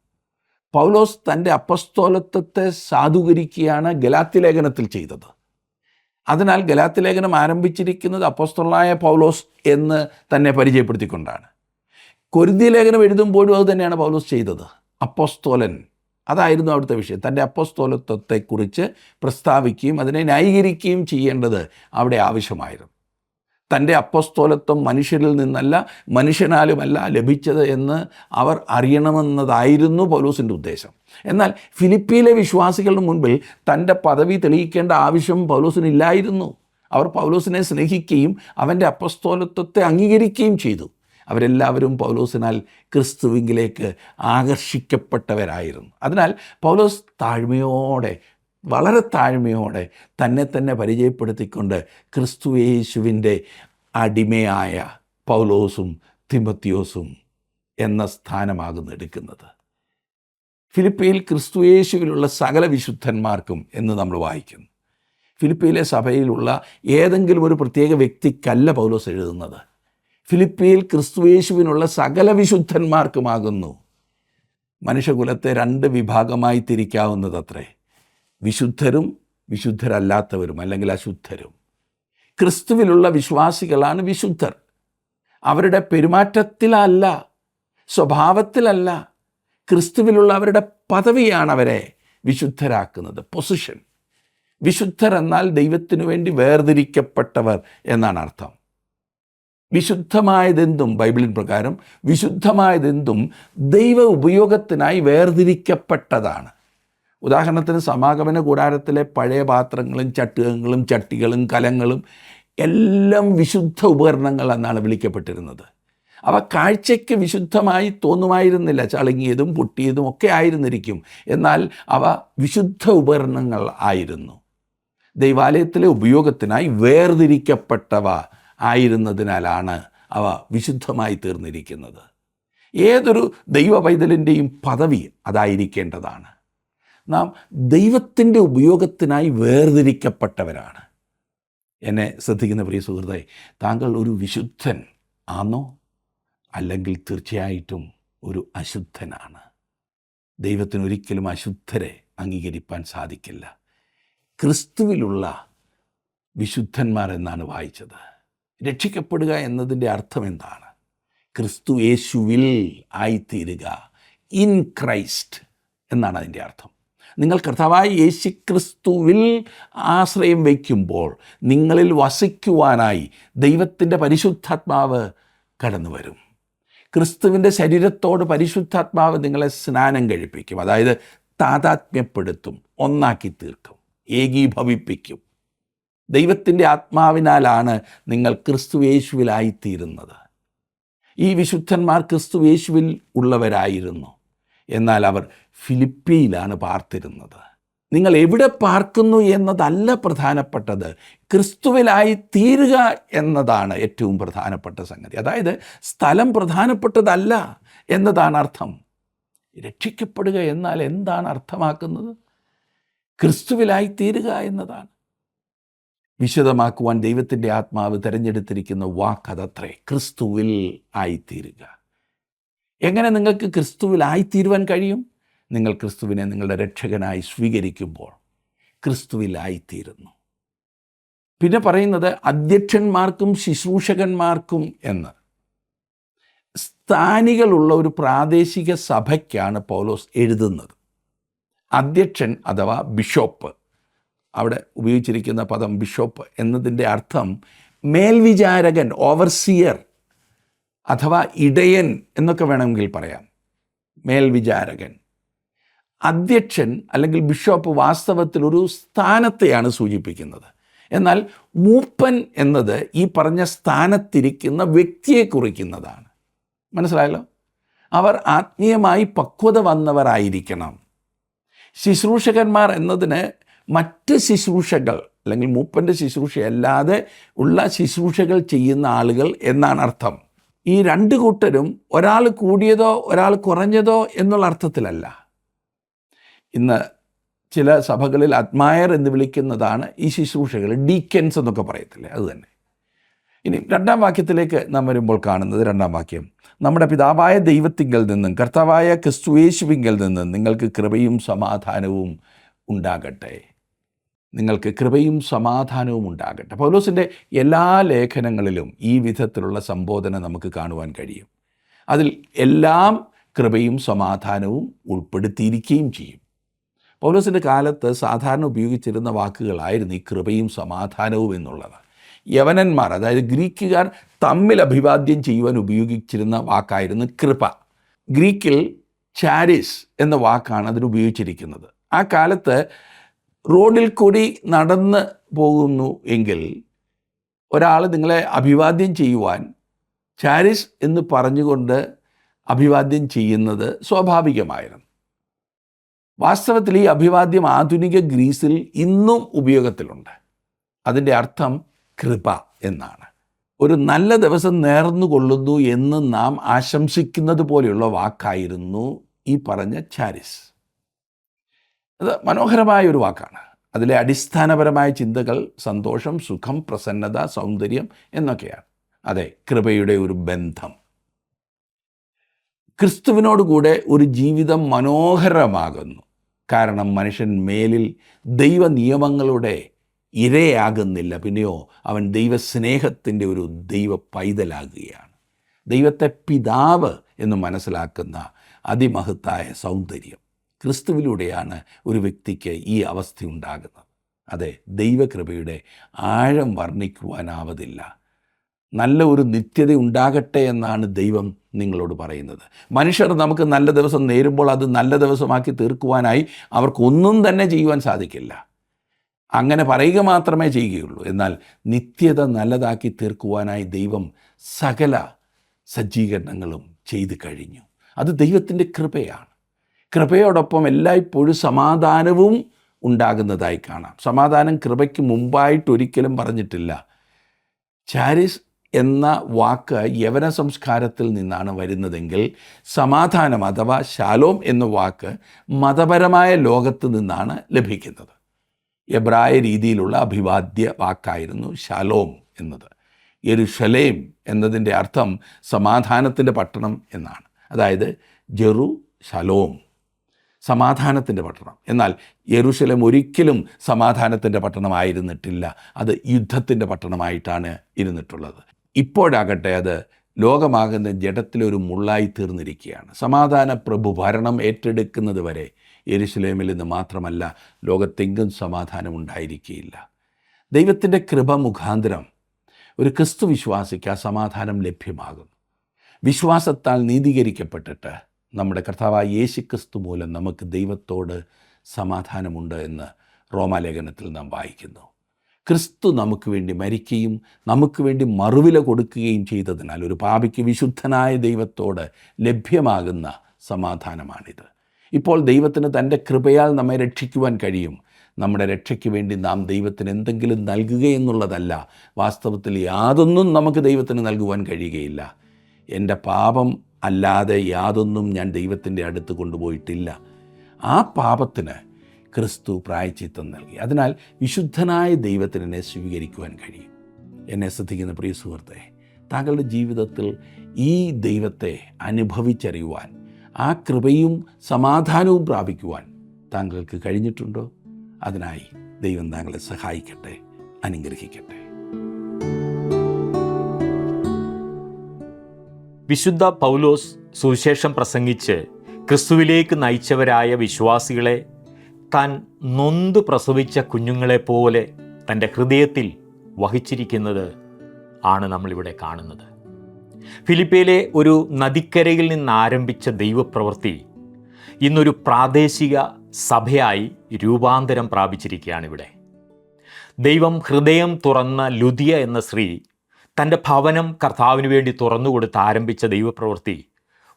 പൗലോസ് തൻ്റെ അപ്പസ്തോലത്വത്തെ സാധൂകരിക്കുകയാണ് ഗലാത്യ ലേഖനത്തിൽ ചെയ്തത്. അതിനാൽ ഗലാത്യ ലേഖനം ആരംഭിച്ചിരിക്കുന്നത് അപ്പസ്തോലനായ പൗലോസ് എന്ന് തന്നെ പരിചയപ്പെടുത്തിക്കൊണ്ടാണ്. കൊരിന്ത്യ ലേഖനം എഴുതുമ്പോഴും അത് തന്നെയാണ് പൗലോസ് ചെയ്തത്. അപ്പസ്തോലൻ, അതായിരുന്നു അവിടുത്തെ വിഷയം. തൻ്റെ അപ്പസ്തോലത്വത്തെക്കുറിച്ച് പ്രസ്താവിക്കുകയും അതിനെ ന്യായീകരിക്കുകയും ചെയ്യേണ്ടത് അവിടെ ആവശ്യമായിരുന്നു. തൻ്റെ അപ്പസ്തോലത്വം മനുഷ്യരിൽ നിന്നല്ല മനുഷ്യനാലുമല്ല ലഭിച്ചത് എന്ന് അവർ അറിയണമെന്നതായിരുന്നു പൗലോസിൻ്റെ ഉദ്ദേശം. എന്നാൽ ഫിലിപ്പിയിലെ വിശ്വാസികളുടെ മുൻപിൽ തൻ്റെ പദവി തെളിയിക്കേണ്ട ആവശ്യം പൗലോസിനില്ലായിരുന്നു. അവർ പൗലോസിനെ സ്നേഹിക്കുകയും അവൻ്റെ അപ്പസ്തോലത്വത്തെ അംഗീകരിക്കുകയും ചെയ്തു. അവരെല്ലാവരും പൗലോസിനാൽ ക്രിസ്തുവിങ്കിലേക്ക് ആകർഷിക്കപ്പെട്ടവരായിരുന്നു. അതിനാൽ പൗലോസ് താഴ്മയോടെ, വളരെ താഴ്മയോടെ തന്നെ പരിചയപ്പെടുത്തിക്കൊണ്ട് ക്രിസ്തുയേശുവിൻ്റെ അടിമയായ പൗലോസും തിമോത്തിയോസും എന്ന സ്ഥാനമാകുന്നു എടുക്കുന്നത്. ഫിലിപ്പിയിൽ ക്രിസ്തുയേശുവിലുള്ള സകല വിശുദ്ധന്മാർക്കും എന്ന് നമ്മൾ വായിക്കുന്നു. ഫിലിപ്പിയിലെ സഭയിലുള്ള ഏതെങ്കിലും ഒരു പ്രത്യേക വ്യക്തിക്കല്ല പൗലോസ് എഴുതുന്നത്. ഫിലിപ്പിയിൽ ക്രിസ്തുയേശുവിനുള്ള സകല വിശുദ്ധന്മാർക്കുമാകുന്നു. മനുഷ്യകുലത്തെ 2 വിഭാഗമായി തിരിക്കാവുന്നതത്രേ: വിശുദ്ധരും വിശുദ്ധരല്ലാത്തവരും, അല്ലെങ്കിൽ അശുദ്ധരും. ക്രിസ്തുവിലുള്ള വിശ്വാസികളാണ് വിശുദ്ധർ. അവരുടെ പെരുമാറ്റത്തിലല്ല, സ്വഭാവത്തിലല്ല, ക്രിസ്തുവിലുള്ള അവരുടെ പദവിയാണ് അവരെ വിശുദ്ധരാക്കുന്നത്, പൊസിഷൻ. വിശുദ്ധർ എന്നാൽ ദൈവത്തിനു വേണ്ടി വേർതിരിക്കപ്പെട്ടവർ എന്നാണ് അർത്ഥം. വിശുദ്ധമായതെന്തും, ബൈബിളിൻ പ്രകാരം വിശുദ്ധമായതെന്തും ദൈവ ഉപയോഗത്തിനായി വേർതിരിക്കപ്പെട്ടതാണ്. ഉദാഹരണത്തിന് സമാഗമന കൂടാരത്തിലെ പഴയ പാത്രങ്ങളും ചട്ടുകങ്ങളും ചട്ടികളും കലങ്ങളും എല്ലാം വിശുദ്ധ ഉപകരണങ്ങൾ എന്നാണ് വിളിക്കപ്പെട്ടിരുന്നത്. അവ കാഴ്ചയ്ക്ക് വിശുദ്ധമായി തോന്നുമായിരുന്നില്ല, ചളുങ്ങിയതും പൊട്ടിയതും ഒക്കെ ആയിരുന്നിരിക്കും, എന്നാൽ അവ വിശുദ്ധ ഉപകരണങ്ങൾ ആയിരുന്നു. ദൈവാലയത്തിലെ ഉപയോഗത്തിനായി വേർതിരിക്കപ്പെട്ടവ ആയിരുന്നതിനാലാണ് അവ വിശുദ്ധമായി തീർന്നിരിക്കുന്നത്. ഏതൊരു ദൈവ പൈതലിൻ്റെയും പദവി അതായിരിക്കേണ്ടതാണ്. നാം ദൈവത്തിൻ്റെ ഉപയോഗത്തിനായി വേർതിരിക്കപ്പെട്ടവരാണ്. എന്നെ ശ്രദ്ധിക്കുന്ന പ്രിയ സുഹൃത്തേ, താങ്കൾ ഒരു വിശുദ്ധൻ ആണോ? അല്ലെങ്കിൽ തീർച്ചയായിട്ടും ഒരു അശുദ്ധനാണ്. ദൈവത്തിന് ഒരിക്കലും അശുദ്ധരെ അംഗീകരിക്കാൻ സാധിക്കില്ല. ക്രിസ്തുവിലുള്ള വിശുദ്ധന്മാർ എന്നാണ് വായിച്ചത്. രക്ഷിക്കപ്പെടുക എന്നതിൻ്റെ അർത്ഥം എന്താണ്? ക്രിസ്തു യേശുവിൽ ആയിത്തീരുക, ഇൻ ക്രൈസ്റ്റ് എന്നാണ് അതിൻ്റെ അർത്ഥം. നിങ്ങൾ കർത്താവായ യേശു ക്രിസ്തുവിൽ ആശ്രയം വയ്ക്കുമ്പോൾ നിങ്ങളിൽ വസിക്കുവാനായി ദൈവത്തിൻ്റെ പരിശുദ്ധാത്മാവ് കടന്നു വരും. ക്രിസ്തുവിൻ്റെ ശരീരത്തോട് പരിശുദ്ധാത്മാവ് നിങ്ങളെ സ്നാനം കഴിപ്പിക്കും, അതായത് താതാത്മ്യപ്പെടുത്തും, ഒന്നാക്കി തീർക്കും, ഏകീഭവിപ്പിക്കും. ദൈവത്തിൻ്റെ ആത്മാവിനാലാണ് നിങ്ങൾ ക്രിസ്തു യേശുവിലായിത്തീരുന്നത്. ഈ വിശുദ്ധന്മാർ ക്രിസ്തു യേശുവിൽ ഉള്ളവരായിരുന്നു, എന്നാൽ അവർ ഫിലിപ്പിയിലാണ് പാർത്തിരുന്നത്. നിങ്ങൾ എവിടെ പാർക്കുന്നു എന്നതല്ല പ്രധാനപ്പെട്ടത്, ക്രിസ്തുവിലായി തീരുക എന്നതാണ് ഏറ്റവും പ്രധാനപ്പെട്ട സംഗതി. അതായത് സ്ഥലം പ്രധാനപ്പെട്ടതല്ല എന്നതാണ് അർത്ഥം. രക്ഷിക്കപ്പെടുക എന്നാൽ എന്താണ് അർത്ഥമാക്കുന്നത്? ക്രിസ്തുവിലായി തീരുക എന്നതാണ്. വിശദമാക്കുവാൻ ദൈവത്തിൻ്റെ ആത്മാവ് തിരഞ്ഞെടുത്തിരിക്കുന്ന വാക്കതത്രേ, ക്രിസ്തുവിൽ ആയിത്തീരുക. എങ്ങനെ നിങ്ങൾക്ക് ക്രിസ്തുവിലായിത്തീരുവാൻ കഴിയും? നിങ്ങൾ ക്രിസ്തുവിനെ നിങ്ങളുടെ രക്ഷകനായി സ്വീകരിക്കുമ്പോൾ ക്രിസ്തുവിലായിത്തീരുന്നു. പിന്നെ പറയുന്നത് അധ്യക്ഷന്മാർക്കും ശുശ്രൂഷകന്മാർക്കും എന്ന്. സ്ഥാനികളുള്ള ഒരു പ്രാദേശിക സഭയ്ക്കാണ് പൗലോസ് എഴുതുന്നത്. അധ്യക്ഷൻ അഥവാ ബിഷപ്പ്, അവിടെ ഉപയോഗിച്ചിരിക്കുന്ന പദം ബിഷപ്പ് എന്നതിൻ്റെ അർത്ഥം മേൽവിചാരകൻ, ഓവർസിയർ അഥവാ ഇടയൻ എന്നൊക്കെ വേണമെങ്കിൽ പറയാം. മേൽവിചാരകൻ. അധ്യക്ഷൻ അല്ലെങ്കിൽ ബിഷപ്പ് വാസ്തവത്തിൽ ഒരു സ്ഥാനത്തെയാണ് സൂചിപ്പിക്കുന്നത്. എന്നാൽ മൂപ്പൻ എന്നത് ഈ പറഞ്ഞ സ്ഥാനത്തിരിക്കുന്ന വ്യക്തിയെ കുറിക്കുന്നതാണ്. മനസ്സിലായല്ലോ? അവർ ആത്മീയമായി പക്വത വന്നവരായിരിക്കണം. ശുശ്രൂഷകന്മാർ എന്നതിന് മറ്റ് ശുശ്രൂഷകൾ അല്ലെങ്കിൽ മൂപ്പൻ്റെ ശുശ്രൂഷയല്ലാതെ ഉള്ള ശുശ്രൂഷകൾ ചെയ്യുന്ന ആളുകൾ എന്നാണ് അർത്ഥം. ഈ 2 കൂട്ടരും ഒരാൾ കൂടിയതോ ഒരാൾ കുറഞ്ഞതോ എന്നുള്ള അർത്ഥത്തിലല്ല. ഇന്ന് ചില സഭകളിൽ അഡ്മയർ എന്ന് വിളിക്കുന്നതാണ് ഈ ശുശ്രൂഷകൾ, ഡീക്കൻസ് എന്നൊക്കെ പറയത്തില്ലേ, അത് തന്നെ. ഇനി 2-ാം വാക്യത്തിലേക്ക് നാം വരുമ്പോൾ കാണുന്നത്, 2-ാം വാക്യം, നമ്മുടെ പിതാവായ ദൈവത്തിങ്കൽ നിന്നും കർത്താവായ ക്രിസ്തുയേശുവിങ്കൽ നിന്നും നിങ്ങൾക്ക് കൃപയും സമാധാനവും ഉണ്ടാകട്ടെ. നിങ്ങൾക്ക് കൃപയും സമാധാനവും ഉണ്ടാകട്ടെ. പൗലോസിൻ്റെ എല്ലാ ലേഖനങ്ങളിലും ഈ വിധത്തിലുള്ള സംബോധന നമുക്ക് കാണുവാൻ കഴിയും. അതിൽ എല്ലാം കൃപയും സമാധാനവും ഉൾപ്പെടുത്തിയിരിക്കുകയും ചെയ്യും. പൗലോസിൻ്റെ കാലത്ത് സാധാരണ ഉപയോഗിച്ചിരുന്ന വാക്കുകളായിരുന്നു ഈ കൃപയും സമാധാനവും എന്നുള്ളത്. യവനന്മാർ, അതായത് ഗ്രീക്കുകാർ തമ്മിൽ അഭിവാദ്യം ചെയ്യുവാൻ ഉപയോഗിച്ചിരുന്ന വാക്കായിരുന്നു കൃപ. ഗ്രീക്കിൽ ചാരിസ് എന്ന വാക്കാണ് അതിന് ഉപയോഗിച്ചിരിക്കുന്നത്. ആ കാലത്ത് റോഡിൽ കൂടി നടന്ന് പോകുന്നു എങ്കിൽ ഒരാൾ നിങ്ങളെ അഭിവാദ്യം ചെയ്യുവാൻ ചാരിസ് എന്ന് പറഞ്ഞുകൊണ്ട് അഭിവാദ്യം ചെയ്യുന്നത് സ്വാഭാവികമായിരുന്നു. വാസ്തവത്തിൽ ഈ അഭിവാദ്യം ആധുനിക ഗ്രീസിൽ ഇന്നും ഉപയോഗത്തിലുണ്ട്. അതിൻ്റെ അർത്ഥം കൃപ എന്നാണ്. ഒരു നല്ല ദിവസം നേർന്നുകൊള്ളുന്നു എന്ന് നാം ആശംസിക്കുന്നത് പോലെയുള്ള വാക്കായിരുന്നു ഈ പറഞ്ഞ ചാരിസ്. അത് മനോഹരമായ ഒരു വാക്കാണ്. അതിലെ അടിസ്ഥാനപരമായ ചിന്തകൾ സന്തോഷം, സുഖം, പ്രസന്നത, സൗന്ദര്യം എന്നൊക്കെയാണ്. അതെ, കൃപയുടെ ഒരു ബന്ധം. ക്രിസ്തുവിനോടുകൂടെ ഒരു ജീവിതം മനോഹരമാകുന്നു. കാരണം മനുഷ്യൻ മേലിൽ ദൈവ നിയമങ്ങളുടെ ഇരയാകുന്നില്ല, പിന്നെയോ അവൻ ദൈവസ്നേഹത്തിൻ്റെ ഒരു ദൈവ പൈതലാകുകയാണ്. ദൈവത്തെ പിതാവ് എന്ന് മനസ്സിലാക്കുന്ന അതിമഹത്തായ സൗന്ദര്യം ക്രിസ്തുവിലൂടെയാണ് ഒരു വ്യക്തിക്ക് ഈ അവസ്ഥ ഉണ്ടാകുന്നത്. അതെ, ദൈവകൃപയുടെ ആഴം വർണ്ണിക്കുവാനാവതില്ല. നല്ല ഒരു നിത്യത ഉണ്ടാകട്ടെ എന്നാണ് ദൈവം നിങ്ങളോട് പറയുന്നത്. മനുഷ്യർ നമുക്ക് നല്ല ദിവസം നേരുമ്പോൾ അത് നല്ല ദിവസമാക്കി തീർക്കുവാനായി അവർക്കൊന്നും തന്നെ ചെയ്യുവാൻ സാധിക്കില്ല. അങ്ങനെ പറയുക മാത്രമേ ചെയ്യുകയുള്ളൂ. എന്നാൽ നിത്യത നല്ലതാക്കി തീർക്കുവാനായി ദൈവം സകല സജ്ജീകരണങ്ങളും ചെയ്തു കഴിഞ്ഞു. അത് ദൈവത്തിൻ്റെ കൃപയാണ്. കൃപയോടൊപ്പം എല്ലായ്പ്പോഴും സമാധാനവും ഉണ്ടാകുന്നതായി കാണാം. സമാധാനം കൃപയ്ക്ക് മുമ്പായിട്ടൊരിക്കലും പറഞ്ഞിട്ടില്ല. ചാരിസ് എന്ന വാക്ക് യവന സംസ്കാരത്തിൽ നിന്നാണ് വരുന്നതെങ്കിൽ സമാധാനം അഥവാ ശാലോം എന്ന വാക്ക് മതപരമായ ലോകത്ത് നിന്നാണ് ലഭിക്കുന്നത്. എബ്രായ രീതിയിലുള്ള അഭിവാദ്യ വാക്കായിരുന്നു ശാലോം എന്നത്. യെരുശലേം എന്നതിൻ്റെ അർത്ഥം സമാധാനത്തിൻ്റെ പട്ടണം എന്നാണ്. അതായത് ജെറു ശലോം, സമാധാനത്തിൻ്റെ പട്ടണം. എന്നാൽ യെരുശലേം ഒരിക്കലും സമാധാനത്തിൻ്റെ പട്ടണമായിരുന്നിട്ടില്ല. അത് യുദ്ധത്തിൻ്റെ പട്ടണമായിട്ടാണ് ഇരുന്നിട്ടുള്ളത്. ഇപ്പോഴാകട്ടെ അത് ലോകമാകുന്ന ജഡത്തിലൊരു മുള്ളായി തീർന്നിരിക്കുകയാണ്. സമാധാന പ്രഭു ഭരണം ഏറ്റെടുക്കുന്നത് വരെ യെരുശലേമിൽ നിന്ന് മാത്രമല്ല ലോകത്തെങ്കും സമാധാനം ഉണ്ടായിരിക്കുകയില്ല. ദൈവത്തിൻ്റെ കൃപ മുഖാന്തരം ഒരു ക്രിസ്തു വിശ്വാസിക്ക് ആ സമാധാനം ലഭ്യമാകുന്നു. വിശ്വാസത്താൽ നീതീകരിക്കപ്പെട്ടിട്ട് നമ്മുടെ കർത്താവായ യേശു ക്രിസ്തു മൂലം നമുക്ക് ദൈവത്തോട് സമാധാനമുണ്ട് എന്ന് റോമാലേഖനത്തിൽ നാം വായിക്കുന്നു. ക്രിസ്തു നമുക്ക് വേണ്ടി മരിക്കുകയും നമുക്ക് വേണ്ടി മറുവില കൊടുക്കുകയും ചെയ്തതിനാൽ ഒരു പാപിക്ക് വിശുദ്ധനായ ദൈവത്തോട് ലഭ്യമാകുന്ന സമാധാനമാണിത്. ഇപ്പോൾ ദൈവത്തിന് തൻ്റെ കൃപയാൽ നമ്മെ രക്ഷിക്കുവാൻ കഴിയും. നമ്മുടെ രക്ഷയ്ക്ക് വേണ്ടി നാം ദൈവത്തിന് എന്തെങ്കിലും നൽകുകയെന്നുള്ളതല്ല. വാസ്തവത്തിൽ യാതൊന്നും നമുക്ക് ദൈവത്തിന് നൽകുവാൻ കഴിയുകയില്ല. എൻ്റെ പാപം അല്ലാതെ യാതൊന്നും ഞാൻ ദൈവത്തിൻ്റെ അടുത്ത് കൊണ്ടുപോയിട്ടില്ല. ആ പാപത്തിന് ക്രിസ്തു പ്രായശ്ചിത്തം നൽകി. അതിനാൽ വിശുദ്ധനായ ദൈവത്തിന് എന്നെ സ്വീകരിക്കുവാൻ കഴിയും. എന്നെ ശ്രദ്ധിക്കുന്ന പ്രിയ സുഹൃത്തെ, താങ്കളുടെ ജീവിതത്തിൽ ഈ ദൈവത്തെ അനുഭവിച്ചറിയുവാൻ, ആ കൃപയും സമാധാനവും പ്രാപിക്കുവാൻ താങ്കൾക്ക് കഴിഞ്ഞിട്ടുണ്ടോ? അതിനായി ദൈവം താങ്കളെ സഹായിക്കട്ടെ, അനുഗ്രഹിക്കട്ടെ. വിശുദ്ധ പൗലോസ് സുവിശേഷം പ്രസംഗിച്ച് ക്രിസ്തുവിലേക്ക് നയിച്ചവരായ വിശ്വാസികളെ താൻ നൊന്ത് പ്രസവിച്ച കുഞ്ഞുങ്ങളെപ്പോലെ തൻ്റെ ഹൃദയത്തിൽ വഹിച്ചിരിക്കുന്നത് ആണ് നമ്മളിവിടെ കാണുന്നത്. ഫിലിപ്പിയിലെ ഒരു നദിക്കരയിൽ നിന്നാരംഭിച്ച ദൈവപ്രവൃത്തി ഇന്നൊരു പ്രാദേശിക സഭയായി രൂപാന്തരം പ്രാപിച്ചിരിക്കുകയാണ്. ഇവിടെ ദൈവം ഹൃദയം തുറന്ന ലുദിയ എന്ന സ്ത്രീ തൻ്റെ ഭവനം കർത്താവിന് വേണ്ടി തുറന്നുകൊടുത്ത് ആരംഭിച്ച ദൈവപ്രവൃത്തി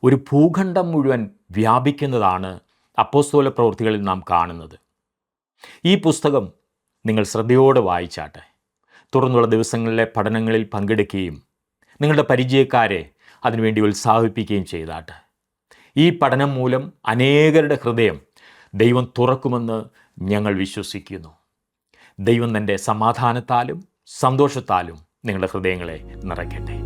ഒരു ഭൂഖണ്ഡം മുഴുവൻ വ്യാപിക്കുന്നതാണ് അപ്പോസ്തല പ്രവൃത്തികളിൽ നാം കാണുന്നത്. ഈ പുസ്തകം നിങ്ങൾ ശ്രദ്ധയോടെ വായിച്ചാട്ടെ. തുടർന്നുള്ള ദിവസങ്ങളിലെ പഠനങ്ങളിൽ പങ്കെടുക്കുകയും നിങ്ങളുടെ പരിചയക്കാരെ അതിനുവേണ്ടി ഉത്സാഹിപ്പിക്കുകയും ചെയ്താട്ടെ. ഈ പഠനം മൂലം അനേകരുടെ ഹൃദയം ദൈവം തുറക്കുമെന്ന് ഞങ്ങൾ വിശ്വസിക്കുന്നു. ദൈവം തൻ്റെ സമാധാനത്താലും സന്തോഷത്താലും നിങ്ങളുടെ ഹൃദയങ്ങളെ നിറയ്ക്കട്ടെ.